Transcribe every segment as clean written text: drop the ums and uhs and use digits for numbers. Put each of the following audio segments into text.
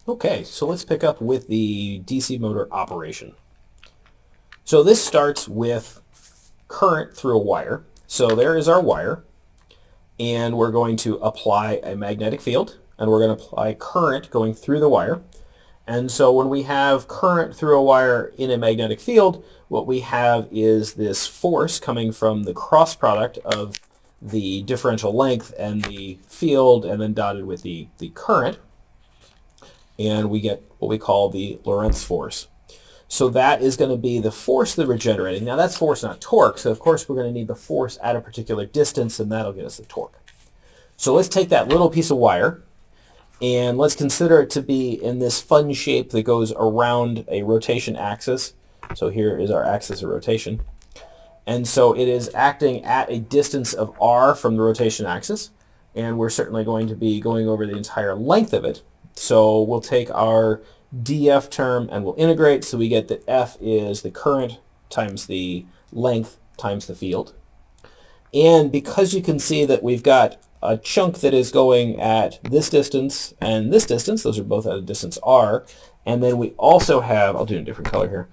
Okay, so let's pick up with the DC motor operation. So this starts with current through a wire. So there is our wire, and we're going to apply a magnetic field, and we're going to apply current going through the wire. And so when we have current through a wire in a magnetic field, what we have is this force coming from the cross product of the differential length and the field, and then dotted with the current. And we get what we call the Lorentz force. So that is going to be the force that we're generating. Now that's force, not torque, so of course we're going to need the force at a particular distance, and that'll get us the torque. So let's take that little piece of wire, and let's consider it to be in this fun shape that goes around a rotation axis. So here is our axis of rotation. And so it is acting at a distance of r from the rotation axis, and we're certainly going to be going over the entire length of it. So we'll take our df term and we'll integrate, so we get that F is the current times the length times the field. And because you can see that we've got a chunk that is going at this distance and this distance, those are both at a distance r, and then we also have, I'll do a different color here,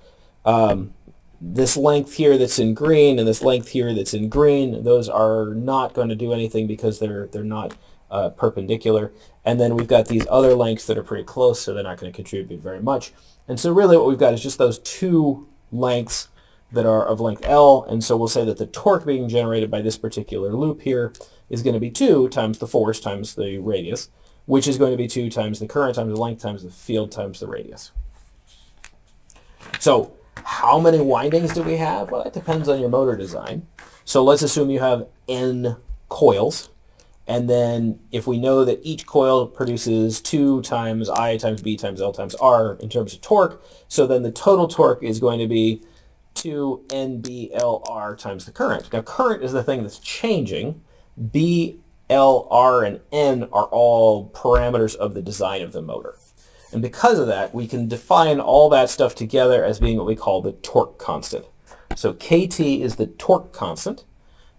this length here that's in green and this length here that's in green, those are not going to do anything because they're not perpendicular. And then we've got these other lengths that are pretty close, so they're not going to contribute very much. And so really what we've got is just those two lengths that are of length L, and so we'll say that the torque being generated by this particular loop here is going to be 2 times the force times the radius, which is going to be 2 times the current times the length times the field times the radius. So how many windings do we have? Well, it depends on your motor design. So let's assume you have N coils. And then if we know that each coil produces 2 times I times B times L times R in terms of torque, so then the total torque is going to be 2 NBLR times the current. Now current is the thing that's changing. B, L, R, and N are all parameters of the design of the motor. And because of that, we can define all that stuff together as being what we call the torque constant. So KT is the torque constant.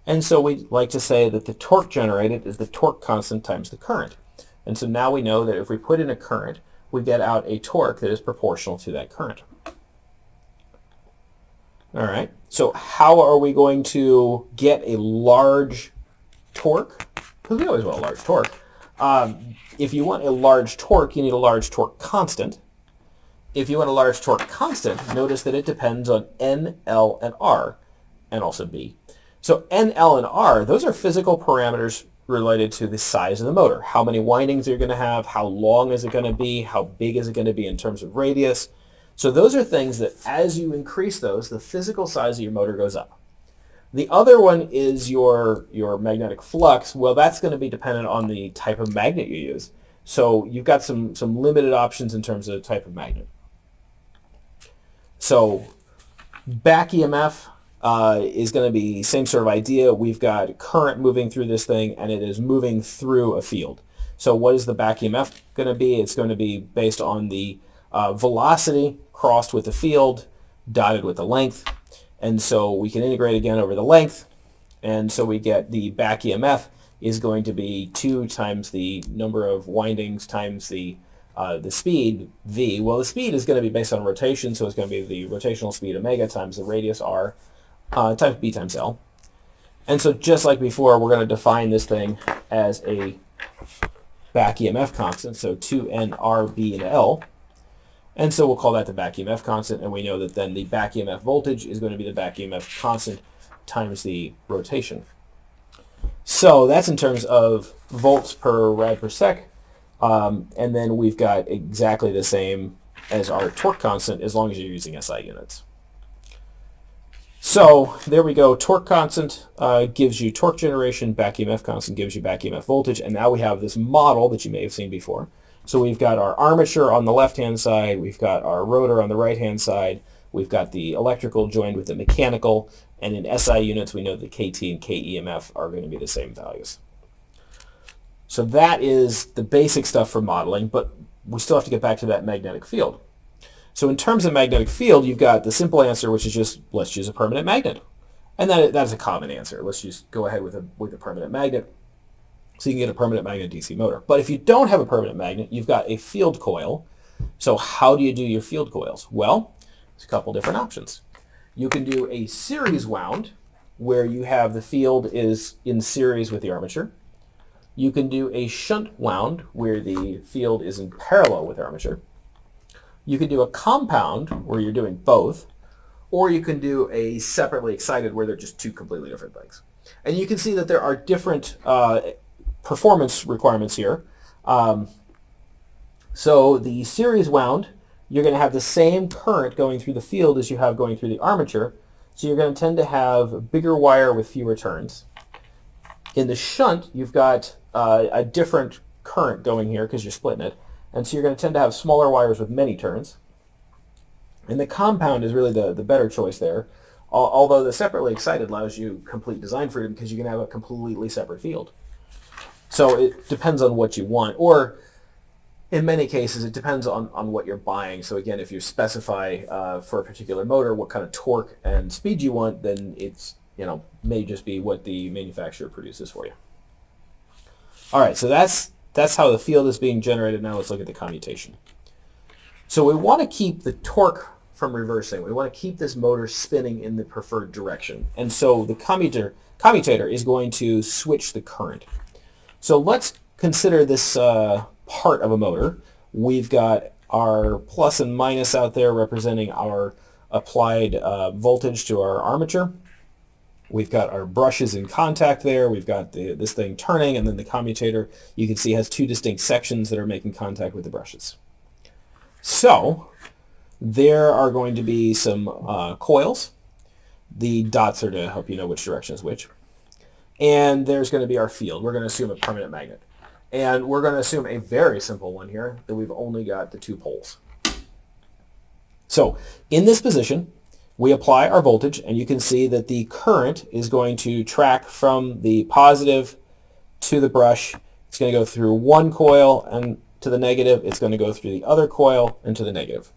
And so we like to say that the torque generated is the torque constant times the current. And so now we know that if we put in a current, we get out a torque that is proportional to that current. All right, so how are we going to get a large torque? Because we always want a large torque. If you want a large torque, you need a large torque constant. If you want a large torque constant, notice that it depends on N, L, and R, and also B. So N, L, and R, those are physical parameters related to the size of the motor. How many windings are you going to have? How long is it going to be? How big is it going to be in terms of radius? So those are things that as you increase those, the physical size of your motor goes up. The other one is your magnetic flux. Well, that's going to be dependent on the type of magnet you use. So you've got some limited options in terms of the type of magnet. So BACK-EMF is going to be same sort of idea. We've got current moving through this thing, and it is moving through a field. So what is the BACK-EMF going to be? It's going to be based on the velocity crossed with the field, dotted with the length. And so we can integrate again over the length. And so we get the BACK-EMF is going to be 2 times the number of windings times the speed, V. Well, the speed is going to be based on rotation, so it's going to be the rotational speed omega times the radius R times B times L. And so just like before, we're going to define this thing as a BACK-EMF constant, so 2NR, B, and L. And so we'll call that the BACK-EMF constant, and we know that then the BACK-EMF voltage is going to be the BACK-EMF constant times the rotation. So that's in terms of volts per rad per sec. And then we've got exactly the same as our torque constant as long as you're using SI units. So there we go. Torque constant gives you torque generation. BACK-EMF constant gives you BACK-EMF voltage. And now we have this model that you may have seen before. So we've got our armature on the left-hand side. We've got our rotor on the right-hand side. We've got the electrical joined with the mechanical. And in SI units, we know that KT and KEMF are going to be the same values. So that is the basic stuff for modeling, but we still have to get back to that magnetic field. So in terms of magnetic field, you've got the simple answer, which is just, let's use a permanent magnet. And that's a common answer. Let's just go ahead with a permanent magnet. So you can get a permanent magnet DC motor. But if you don't have a permanent magnet, you've got a field coil. So how do you do your field coils? Well, there's a couple different options. You can do a series wound where you have the field is in series with the armature. You can do a shunt wound where the field is in parallel with the armature. You can do a compound where you're doing both, or you can do a separately excited where they're just two completely different things. And you can see that there are different performance requirements here. So the series wound, you're going to have the same current going through the field as you have going through the armature. So you're going to tend to have a bigger wire with fewer turns. In the shunt, you've got a different current going here because you're splitting it. And so you're going to tend to have smaller wires with many turns. And the compound is really the better choice there. Although the separately excited allows you complete design freedom because you can have a completely separate field. So it depends on what you want. Or in many cases, it depends on what you're buying. So again, if you specify for a particular motor what kind of torque and speed you want, then it's may just be what the manufacturer produces for you. All right, so that's how the field is being generated. Now let's look at the commutation. So we want to keep the torque from reversing. We want to keep this motor spinning in the preferred direction. And so the commutator is going to switch the current. So let's consider this part of a motor. We've got our plus and minus out there representing our applied voltage to our armature. We've got our brushes in contact there. We've got this thing turning, and then the commutator, you can see, has two distinct sections that are making contact with the brushes. So there are going to be some coils. The dots are to help you know which direction is which. And there's going to be our field. We're going to assume a permanent magnet. And we're going to assume a very simple one here, that we've only got the two poles. So in this position, we apply our voltage, and you can see that the current is going to track from the positive to the brush. It's going to go through one coil and to the negative. It's going to go through the other coil and to the negative.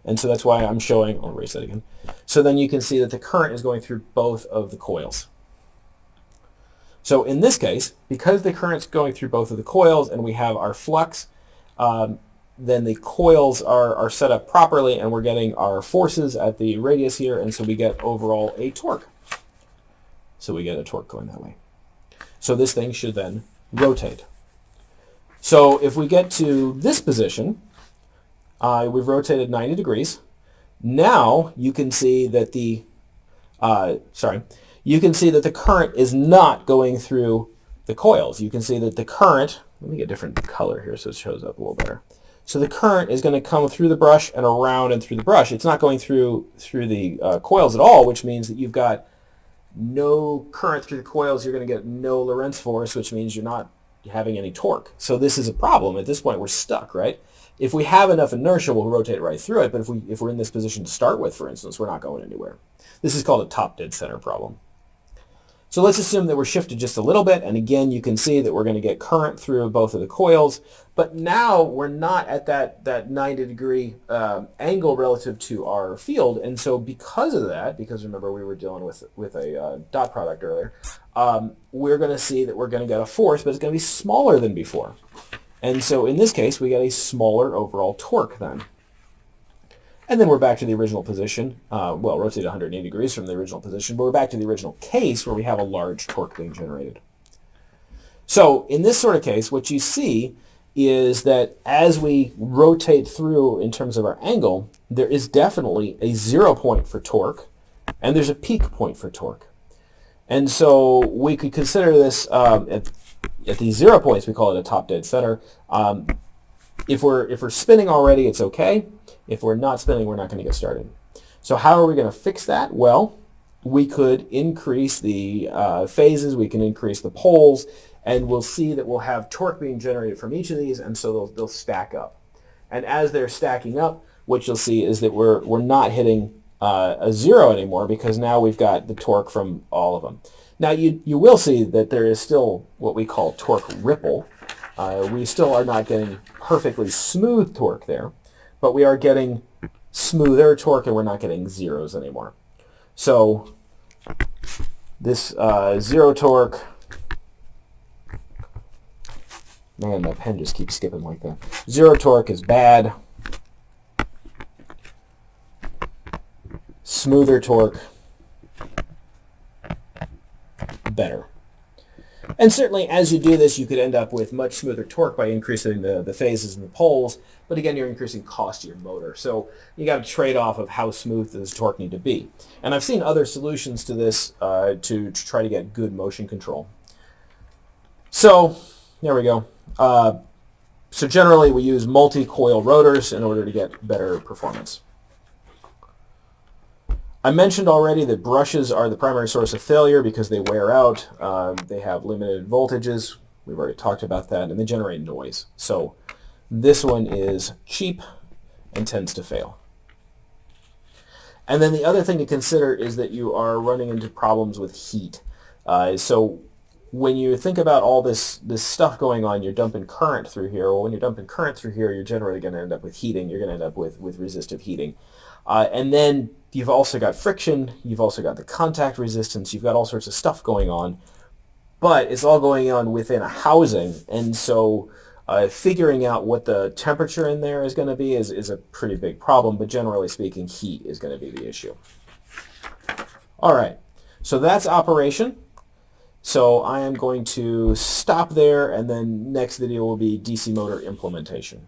And so that's why I'm showing, I'll erase that again. So then you can see that the current is going through both of the coils. So in this case, because the current's going through both of the coils and we have our flux, then the coils are set up properly, and we're getting our forces at the radius here, and so we get overall a torque. So we get a torque going that way. So this thing should then rotate. So if we get to this position, we've rotated 90 degrees. Now you can see that the current is not going through the coils. You can see that the current, let me get a different color here so it shows up a little better. So the current is going to come through the brush and around and through the brush. It's not going through the coils at all, which means that you've got no current through the coils. You're going to get no Lorentz force, which means you're not having any torque. So this is a problem. At this point, we're stuck, right? If we have enough inertia, we'll rotate right through it. But if we're in this position to start with, for instance, we're not going anywhere. This is called a top dead center problem. So let's assume that we're shifted just a little bit, and again, you can see that we're going to get current through both of the coils, but now we're not at that 90 degree angle relative to our field, and so because of that, because remember we were dealing with a dot product earlier, we're going to see that we're going to get a force, but it's going to be smaller than before. And so in this case, we get a smaller overall torque then. And then we're back to the original position. Well, rotate 180 degrees from the original position, but we're back to the original case where we have a large torque being generated. So in this sort of case, what you see is that as we rotate through in terms of our angle, there is definitely a 0 point for torque, and there's a peak point for torque. And so we could consider this at these 0 points, we call it a top dead center. If we're spinning already, it's okay. If we're not spinning, we're not going to get started. So how are we going to fix that? Well, we could increase the phases, we can increase the poles, and we'll see that we'll have torque being generated from each of these, and so they'll stack up. And as they're stacking up, what you'll see is that we're not hitting a 0 anymore, because now we've got the torque from all of them. Now you will see that there is still what we call torque ripple. We still are not getting perfectly smooth torque there, but we are getting smoother torque, and we're not getting zeros anymore. So this 0 torque, man, my pen just keeps skipping like that. 0 torque is bad. smoother torque, better. And certainly as you do this, you could end up with much smoother torque by increasing the phases and the poles, but again, you're increasing cost to your motor. So you got a trade-off of how smooth does torque need to be. And I've seen other solutions to this to try to get good motion control. So there we go. So generally we use multi-coil rotors in order to get better performance. I mentioned already that brushes are the primary source of failure because they wear out, they have limited voltages, we've already talked about that, and they generate noise. So this one is cheap and tends to fail. And then the other thing to consider is that you are running into problems with heat. So when you think about all this stuff going on, you're dumping current through here. Well, when you're dumping current through here, you're generally going to end up with heating. You're going to end up with resistive heating. And then you've also got friction, you've also got the contact resistance, you've got all sorts of stuff going on, but it's all going on within a housing, and so figuring out what the temperature in there is going to be is a pretty big problem, but generally speaking, heat is going to be the issue. All right, so that's operation. So I am going to stop there, and then next video will be DC motor implementation.